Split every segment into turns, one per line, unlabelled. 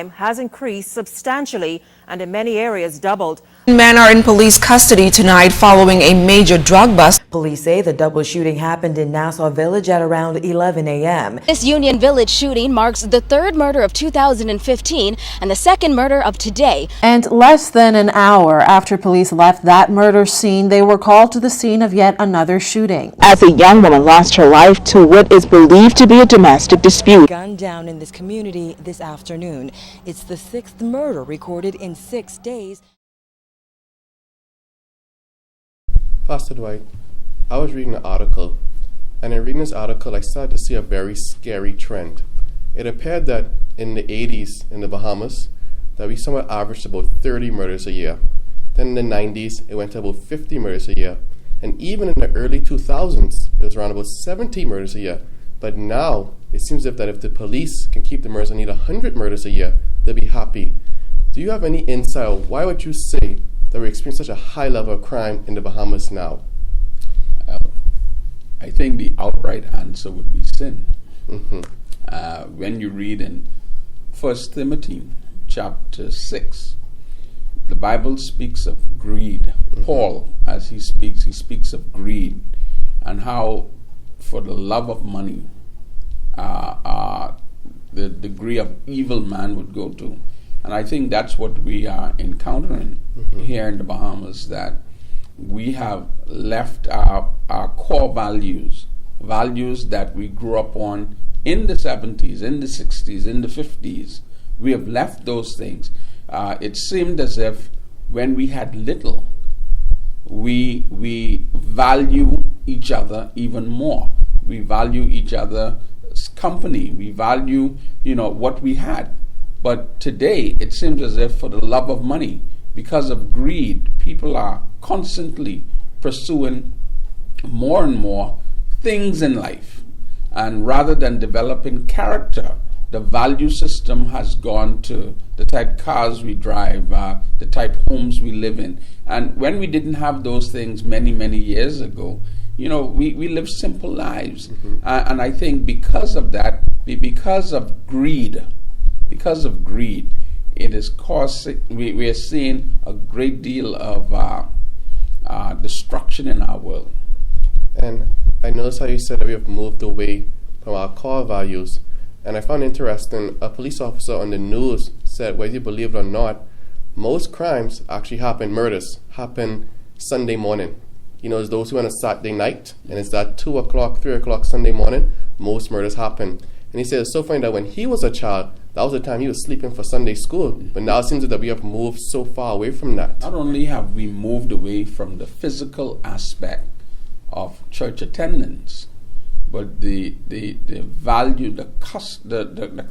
crime has increased substantially and in many areas doubled.
Men are in police custody tonight following a major drug bust.
Police say the double shooting happened in Nassau Village at around 11 a.m.
This Union Village shooting marks the third murder of 2015 and the second murder of today.
And less than an hour after police left that murder scene, they were called to the scene of yet another shooting.
As a young woman lost her life to what is believed to be a domestic dispute.
Gunned down in this community this afternoon. It's the 6th murder recorded in 6 days.
Pastor Dwight, I was reading an article, and in reading this article, I started to see a very scary trend. It appeared that in the 80s in the Bahamas, that we somewhat averaged about 30 murders a year. Then in the 90s, it went to about 50 murders a year. And even in the early 2000s, it was around about 70 murders a year. But now, it seems as if that if the police can keep the murders and need 100 murders a year, they'll be happy. Do you have any insight, or why would you say that we experience such a high level of crime in the Bahamas now?
I think the outright answer would be sin.
Mm-hmm.
When you read in 1 Timothy chapter 6, the Bible speaks of greed.
Mm-hmm.
Paul, as he speaks of greed and how for the love of money, the degree of evil man would go to. And I think that's what we are encountering here in the Bahamas, that we have left our core values that we grew up on in the 70s, in the 60s, in the 50s. We have left those things. It seemed as if when we had little, we value each other even more. We value each other's company. We value, what we had. But today, it seems as if for the love of money, because of greed, people are constantly pursuing more and more things in life. And rather than developing character, the value system has gone to the type cars we drive, the type homes we live in. And when we didn't have those things many, many years ago, we lived simple lives. And I think because of that, because of greed, it is causing, we are seeing a great deal of destruction in our world.
And I noticed how you said that we have moved away from our core values. And I found interesting, a police officer on the news said, whether you believe it or not, most crimes actually murders happen Sunday morning. It's those who on a Saturday night, and it's that 2 o'clock, 3 o'clock Sunday morning, most murders happen. And he said it's so funny that when he was a child, that was the time he was sleeping for Sunday school. But now it seems that we have moved so far away from that.
Not only have we moved away from the physical aspect of church attendance, but the value, the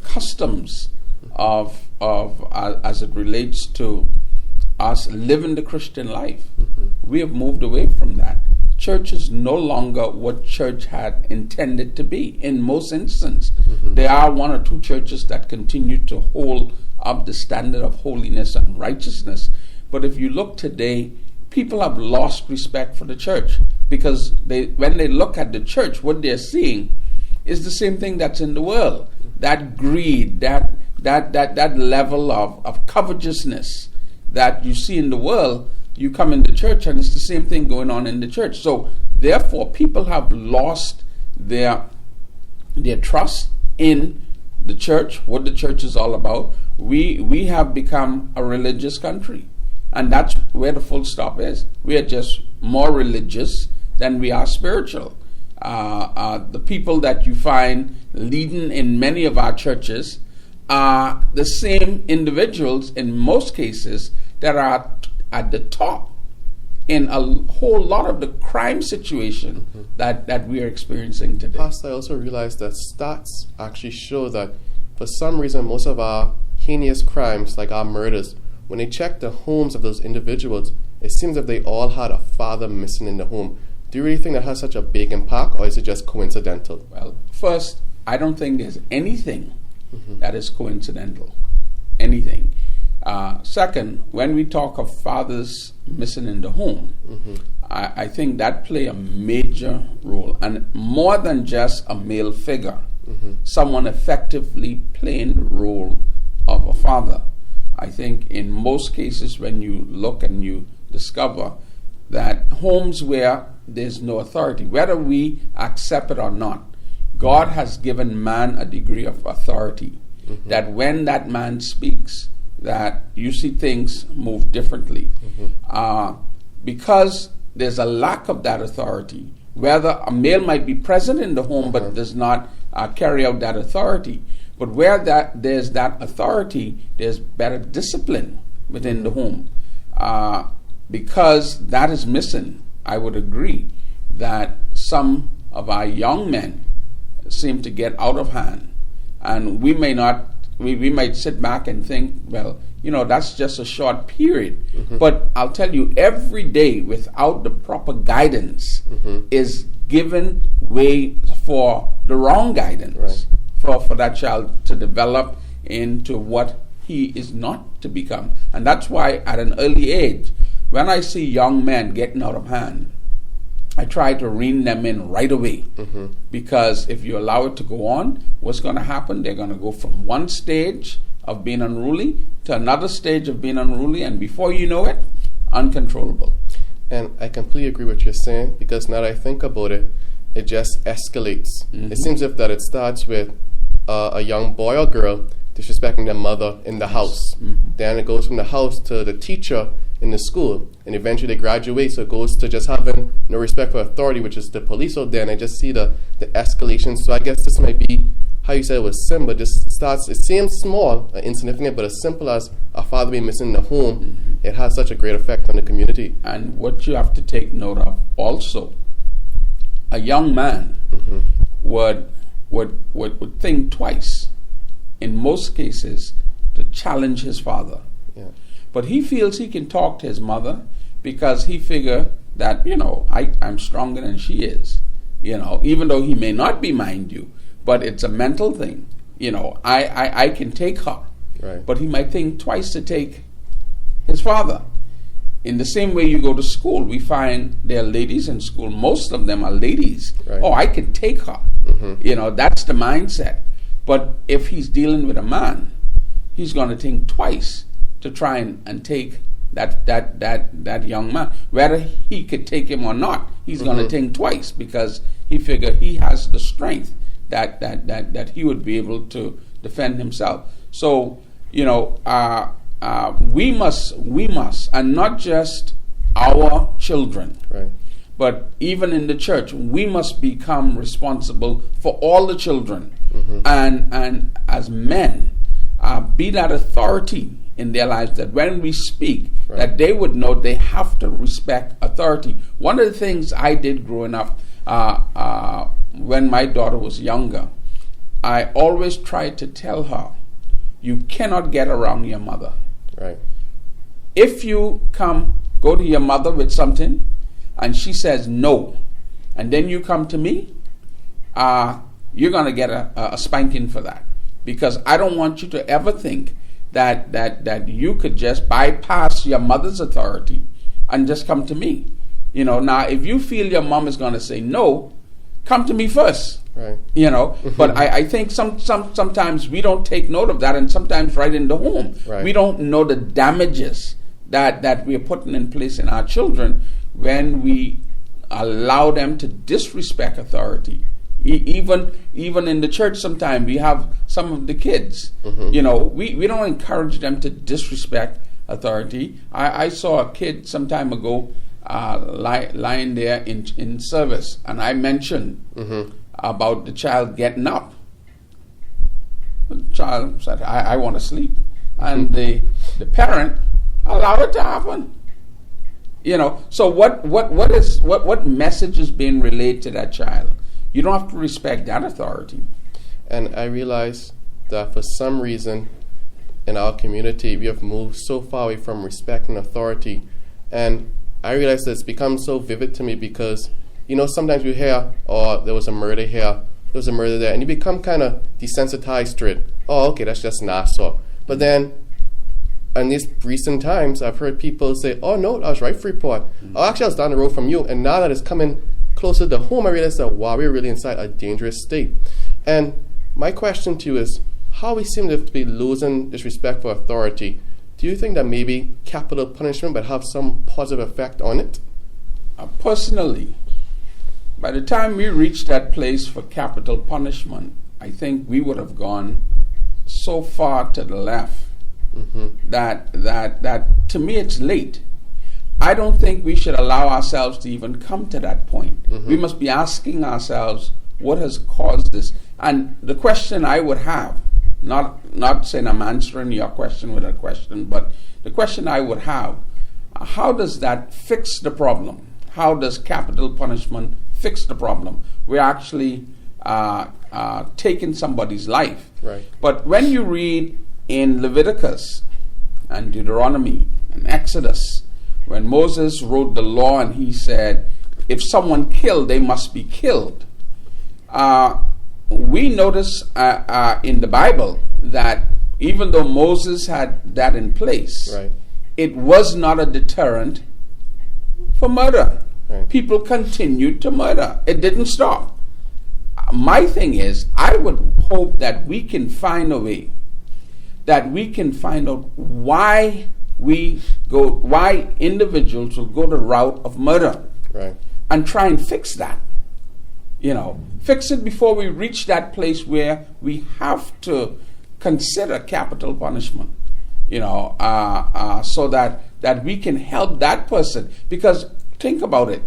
customs of as it relates to us living the Christian life. We have moved away from that. Church is no longer what church had intended to be. In most instances, there are one or two churches that continue to hold up the standard of holiness and righteousness. But if you look today, people have lost respect for the church, because when they look at the church, what they're seeing is the same thing that's in the world. That greed, that level of covetousness that you see in the world, you come into church and it's the same thing going on in the church. So therefore, people have lost their trust in the church, what the church is all about. We have become a religious country, and that's where the full stop is. We are just more religious than we are spiritual. The people that you find leading in many of our churches are the same individuals in most cases that are at the top in a whole lot of the crime situation that we are experiencing today.
Pastor, I also realized that stats actually show that for some reason most of our heinous crimes, like our murders, when they check the homes of those individuals, it seems that they all had a father missing in the home. Do you really think that has such a big impact, or is it just coincidental?
Well, first, I don't think there's anything that is coincidental. Anything. Second, when we talk of fathers missing in the home, I think that play a major role, and more than just a male figure, someone effectively playing the role of a father. I think in most cases when you look and you discover that homes where there's no authority, whether we accept it or not, God has given man a degree of authority, that when that man speaks, that you see things move differently. Because there's a lack of that authority, whether a male might be present in the home but does not carry out that authority. But where there's that authority, there's better discipline within the home. Because that is missing, I would agree that some of our young men seem to get out of hand. And we might sit back and think, well, that's just a short period. But I'll tell you, every day without the proper guidance is given way for the wrong guidance, for that child to develop into what he is not to become. And that's why at an early age, when I see young men getting out of hand, I try to rein them in right away. Because if you allow it to go on, what's going to happen? They're going to go from one stage of being unruly to another stage of being unruly, and before you know it, uncontrollable.
And I completely agree with what you're saying, because now that I think about it, it just escalates. It seems if that it starts with a young boy or girl disrespecting their mother in the house. Then it goes from the house to the teacher in the school, and eventually they graduate, so it goes to just having no respect for authority, which is the police out there, and I just see the escalation. So I guess this might be how you said it was sin, but this starts, it seems small, insignificant, but as simple as a father being missing in the home, it has such a great effect on the community.
And what you have to take note of also, a young man would think twice, in most cases, to challenge his father. But he feels he can talk to his mother because he figure that, I'm stronger than she is. Even though he may not be, mind you, but it's a mental thing. I can take her.
Right.
But he might think twice to take his father. In the same way you go to school, we find there are ladies in school. Most of them are ladies.
Right.
Oh, I can take her. That's the mindset. But if he's dealing with a man, he's going to think twice to try and take that young man. Whether he could take him or not, he's going to think twice, because he figure he has the strength that he would be able to defend himself. So we must, and not just our children, but even in the church, we must become responsible for all the children, and as men, be that authority in their lives, that when we speak, that they would know they have to respect authority. One of the things I did growing up, when my daughter was younger, I always tried to tell her, you cannot get around your mother.
Right.
If you go to your mother with something, and she says no, and then you come to me, you're going to get a spanking for that. Because I don't want you to ever think that you could just bypass your mother's authority and just come to me. Now if you feel your mom is going to say no, come to me first.
Right.
But I think sometimes we don't take note of that, and sometimes right in the home, we don't know the damages that we are putting in place in our children when we allow them to disrespect authority. Even in the church, sometimes we have some of the kids. We don't encourage them to disrespect authority. I saw a kid some time ago lying there in service, and I mentioned about the child getting up. The child said, I want to sleep. And the parent allowed it to happen. So what message is being relayed to that child? You don't have to respect that authority.
And I realize that for some reason in our community, we have moved so far away from respecting authority. And I realize that it's become so vivid to me because, sometimes you hear, oh, there was a murder here, there was a murder there, and you become kind of desensitized to it. Oh, okay, that's just Nassau. But then, in these recent times, I've heard people say, oh, no, I was right, Freeport. Oh, actually, I was down the road from you. And now that it's coming closer to home, I realize that, wow, we're really inside a dangerous state. And my question to you is, how we seem to be losing this respect for authority, do you think that maybe capital punishment would have some positive effect on it?
Personally, by the time we reached that place for capital punishment, I think we would have gone so far to the left that to me it's late. I don't think we should allow ourselves to even come to that point. We must be asking ourselves, what has caused this? And the question I would have, not saying I'm answering your question with a question, but the question I would have, how does that fix the problem? How does capital punishment fix the problem? We're actually taking somebody's life.
Right.
But when you read in Leviticus and Deuteronomy and Exodus, when Moses wrote the law and he said, if someone killed, they must be killed. We notice in the Bible that even though Moses had that in place,
Right.
it was not a deterrent for murder.
Right.
People continued to murder. It didn't stop. My thing is, I would hope that we can find a way, that we can find out why individuals will go the route of murder,
Right.
and try and fix that. Fix it before we reach that place where we have to consider capital punishment, so that we can help that person. Because think about it.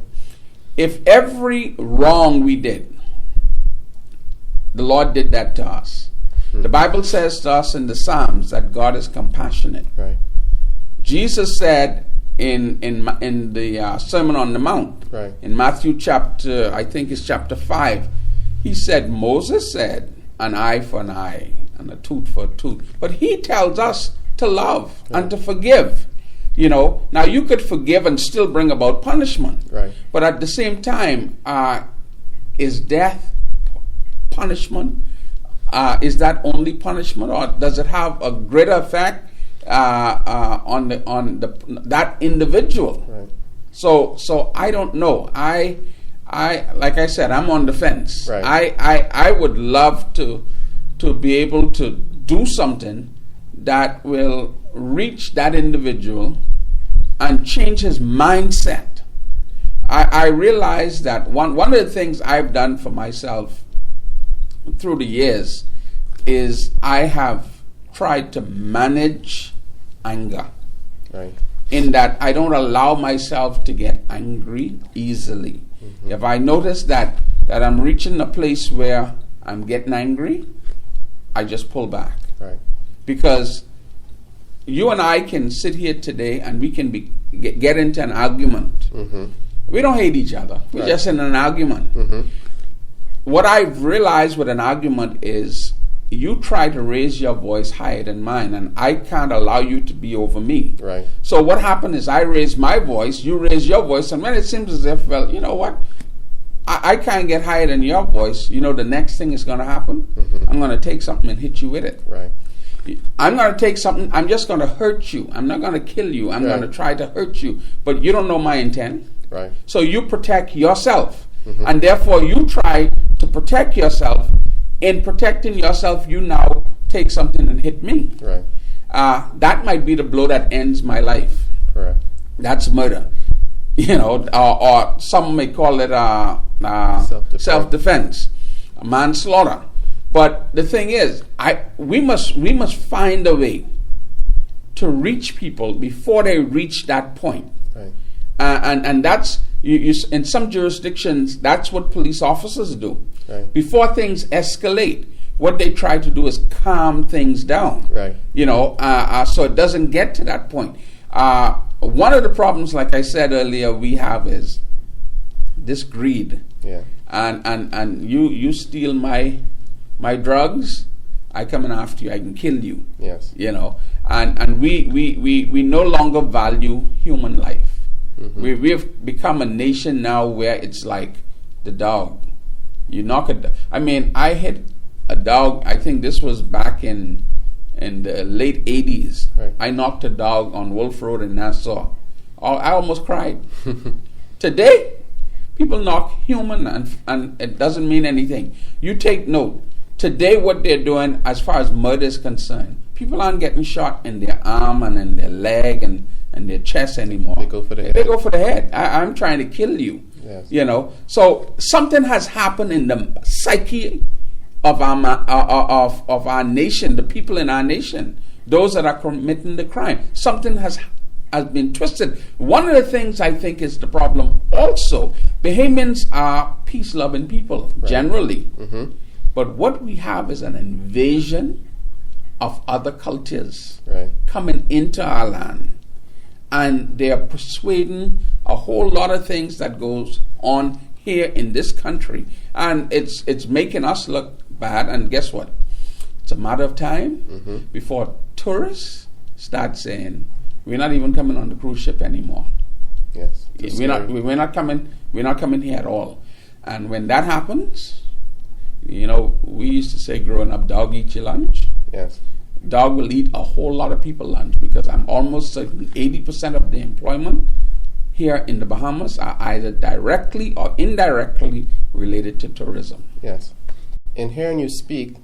If every wrong we did, the Lord did that to us. The Bible says to us in the Psalms that God is compassionate.
Right.
Jesus said in the Sermon on the Mount,
Right.
in Matthew chapter, I think it's chapter 5, he said, Moses said, an eye for an eye and a tooth for a tooth. But he tells us to love and to forgive. Now you could forgive and still bring about punishment.
Right.
But at the same time, is death punishment? Is that only punishment, or does it have a greater effect on that individual?
Right.
So I don't know. I like I said, I'm on the fence.
Right.
I would love to be able to do something that will reach that individual and change his mindset. I realize that one of the things I've done for myself through the years is I have tried to manage anger.
Right.
In that I don't allow myself to get angry easily. If I notice that I'm reaching a place where I'm getting angry, I just pull back.
Right.
Because you and I can sit here today and we can get into an argument. We don't hate each other. We're
Right.
just in an argument. What I've realized with an argument is you try to raise your voice higher than mine, and I can't allow you to be over me.
Right.
So what happened is I raise my voice, you raise your voice, and when it seems as if, well, you know what, I can't get higher than your voice, the next thing is going to happen. I'm going to take something and hit you with it.
Right.
I'm going to take something, I'm just going to hurt you. I'm not going to kill you. I'm
Right.
going to try to hurt you. But you don't know my intent.
Right.
So you protect yourself. And therefore you try to protect yourself. In protecting yourself, you now take something and hit me.
Right.
That might be the blow that ends my life.
Correct.
That's murder. Or some may call it self-defense, manslaughter. But the thing is, we must find a way to reach people before they reach that point.
Right.
And that's you in some jurisdictions, that's what police officers do.
Right.
Before things escalate, what they try to do is calm things down.
Right.
So it doesn't get to that point. One of the problems, like I said earlier, we have is this greed.
Yeah.
And you steal my drugs, I come in after you, I can kill you.
Yes.
And we no longer value human life. We have become a nation now where it's like the dog. You knock it. I hit a dog. I think this was back in the late 80s.
Right.
I knocked a dog on Wolf Road in Nassau. I almost cried. Today, people knock human and it doesn't mean anything. You take note. Today, what they're doing as far as murder is concerned, people aren't getting shot in their arm and in their leg and their chest anymore.
They go for the head.
They go for the head. I'm trying to kill you.
Yes.
You know, so something has happened in the psyche of our nation, the people in our nation, those that are committing the crime. Something has been twisted. One of the things I think is the problem also, Bahamians are peace-loving people, generally. Mm-hmm. But what we have is an invasion of other cultures coming into our land. And they are persuading a whole lot of things that goes on here in this country. And it's making us look bad. And guess what? It's a matter of time before tourists start saying, we're not even coming on the cruise ship anymore.
Yes.
We're not coming here at all. And when that happens, you know, we used to say growing up, dog eat your lunch.
Yes.
Dog will eat a whole lot of people lunch, because I'm almost certain 80% of the employment here in the Bahamas are either directly or indirectly related to tourism.
Yes. In hearing you speak,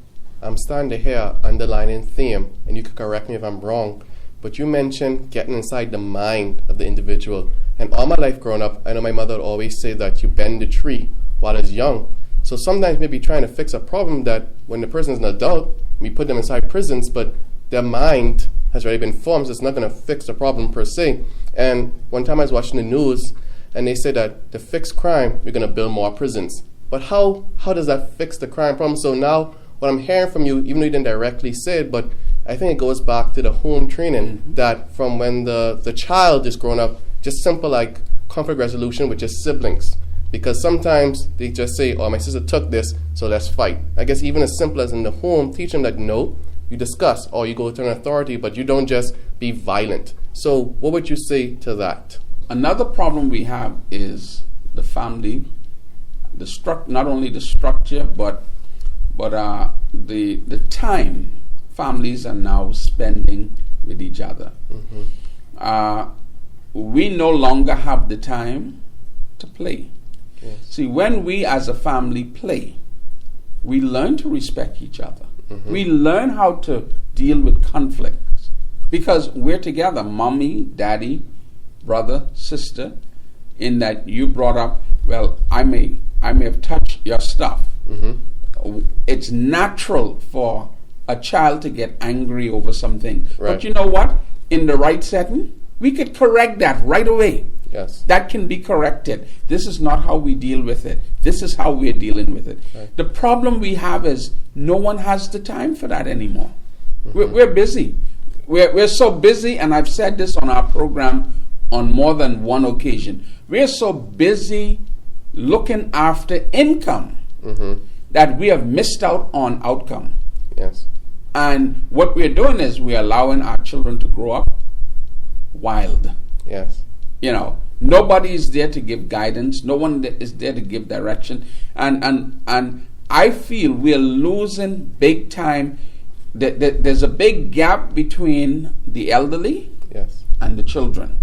I'm starting to hear an underlying theme, and you can correct me if I'm wrong, but you mentioned getting inside the mind of the individual. And all my life growing up, I know my mother would always say that you bend the tree while it's young. So sometimes maybe trying to fix a problem that when the person is an adult, we put them inside prisons, but their mind has already been formed, so it's not going to fix the problem per se. And one time I was watching the news, and they said that to fix crime, we're going to build more prisons. But how does that fix the crime problem? So now what I'm hearing from you, even though you didn't directly say it, but I think it goes back to the home training, that from when the child is growing up, just simple like conflict resolution with just siblings. Because sometimes they just say, oh, my sister took this, so let's fight. I guess even as simple as in the home, teach them that no, you discuss, or you go to an authority, but you don't just be violent. So what would you say to that?
Another problem we have is the family, not only the structure, but the time families are now spending with each other. We no longer have the time to play. Yes. See, when we as a family play, we learn to respect each other. We learn how to deal with conflicts because we're together, mommy, daddy, brother, sister, in that you brought up, well, I may have touched your stuff. It's natural for a child to get angry over something. Right. But you know what? In the right setting, we could correct that right away.
Yes.
That can be corrected. This is not how we deal with it. This is how we're dealing with it. Right. The problem we have is no one has the time for that anymore. We're busy. We're so busy, and I've said this on our program on more than one occasion. We're so busy looking after income that we have missed out on outcome.
Yes.
And what we're doing is we're allowing our children to grow up wild.
Yes.
You know, nobody is there to give guidance. No one is there to give direction. And I feel we're losing big time. There's a big gap between the elderly and the children.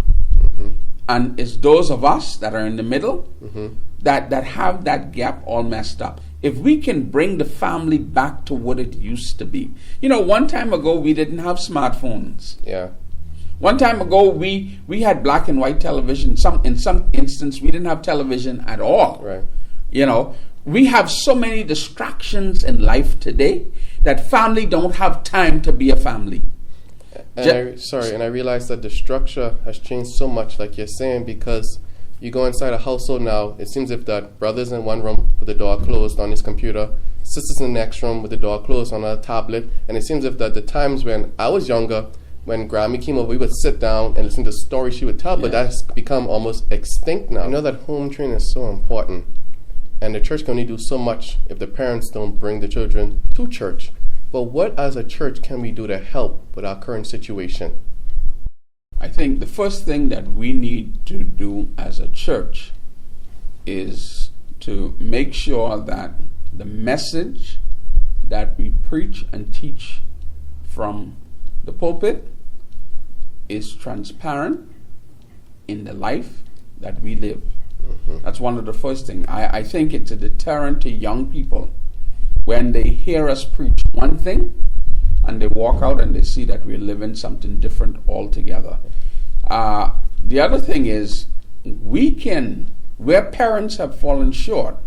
And it's those of us that are in the middle that have that gap all messed up. If we can bring the family back to what it used to be. You know, one time ago, we didn't have smartphones.
Yeah.
One time ago, we had black and white television. In some instance, we didn't have television at all.
Right.
You know, we have so many distractions in life today that family don't have time to be a family.
And I realize that the structure has changed so much, like you're saying, because you go inside a household now, it seems if that brother's in one room with the door closed on his computer, sister's in the next room with the door closed on a tablet, and it seems if that the times when I was younger, when Grammy came over, we would sit down and listen to stories she would tell, but that's become almost extinct now. I know that home training is so important, and the church can only do so much if the parents don't bring the children to church. But what as a church can we do to help with our current situation?
I think the first thing that we need to do as a church is to make sure that the message that we preach and teach from the pulpit is transparent in the life that we live. That's one of the first things. I think it's a deterrent to young people when they hear us preach one thing and they walk out and they see that we're living something different altogether. The other thing is, where parents have fallen short,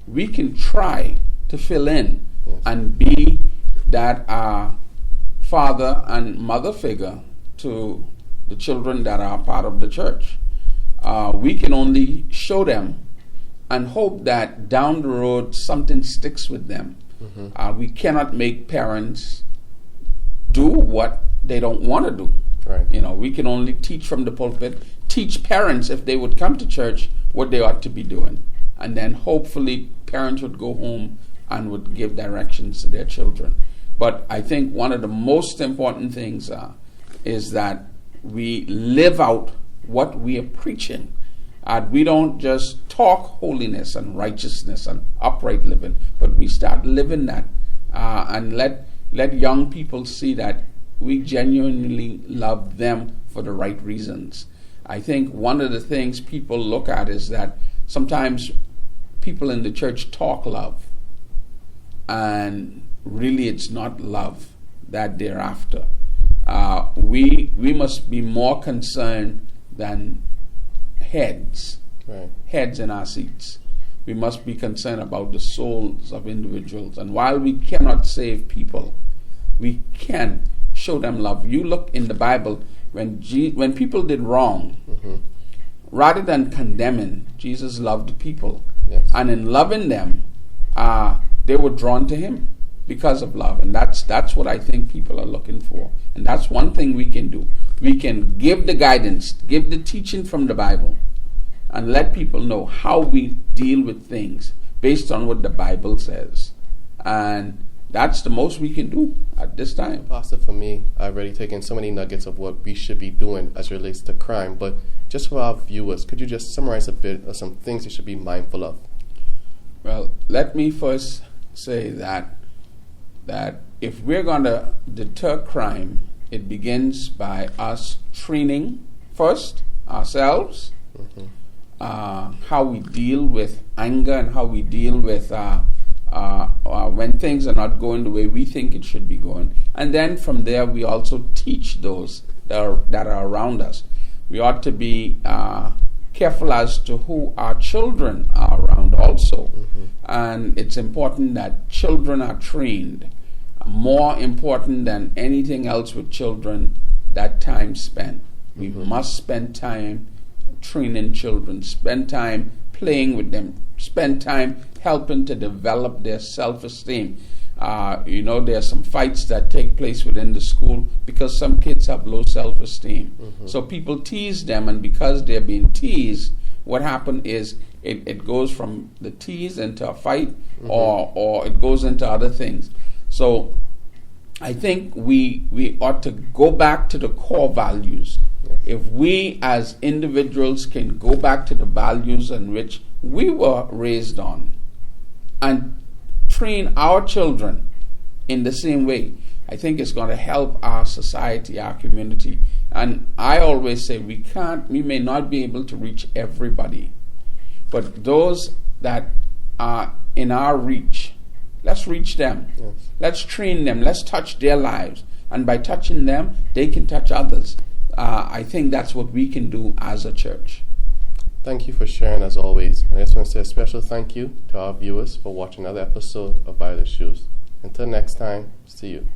we can try to fill in and be that father and mother figure to the children that are part of the church. We can only show them and hope that down the road something sticks with them. We cannot make parents do what they don't want to do.
Right.
We can only teach from the pulpit, teach parents, if they would come to church, what they ought to be doing. And then hopefully parents would go home and would give directions to their children. But I think one of the most important things is that we live out what we are preaching. We don't just talk holiness and righteousness and upright living, but we start living that and let young people see that we genuinely love them for the right reasons. I think one of the things people look at is that sometimes people in the church talk love, and really it's not love that they're after. We must be more concerned than heads in our seats. We must be concerned about the souls of individuals. And while we cannot save people, we can show them love. You look in the Bible, when people did wrong, rather than condemning, Jesus loved people.
Yes.
And in loving them, they were drawn to him because of love. And that's what I think people are looking for. And that's one thing we can do. We can give the guidance, give the teaching from the Bible, and let people know how we deal with things based on what the Bible says. And that's the most we can do at this time.
Pastor, for me, I've already taken so many nuggets of what we should be doing as it relates to crime, but just for our viewers, could you just summarize a bit of some things you should be mindful of?
Well, let me first say that if we're going to deter crime, it begins by us training first ourselves, how we deal with anger and how we deal with when things are not going the way we think it should be going. And then from there, we also teach those that are around us. We ought to be careful as to who our children are around also. And it's important that children are trained. More important than anything else with children, that time spent. We must spend time training children, spend time playing with them, spend time helping to develop their self-esteem. There are some fights that take place within the school because some kids have low self-esteem. So people tease them, and because they're being teased, what happens is it goes from the tease into a fight, or it goes into other things. So I think we ought to go back to the core values. If we as individuals can go back to the values in which we were raised on and train our children in the same way, I think it's going to help our society, our community. And I always say we may not be able to reach everybody, but those that are in our reach, let's reach them.
Yes.
Let's train them. Let's touch their lives. And by touching them, they can touch others. I think that's what we can do as a church.
Thank you for sharing as always. And I just want to say a special thank you to our viewers for watching another episode of Violet Shoes. Until next time, see you.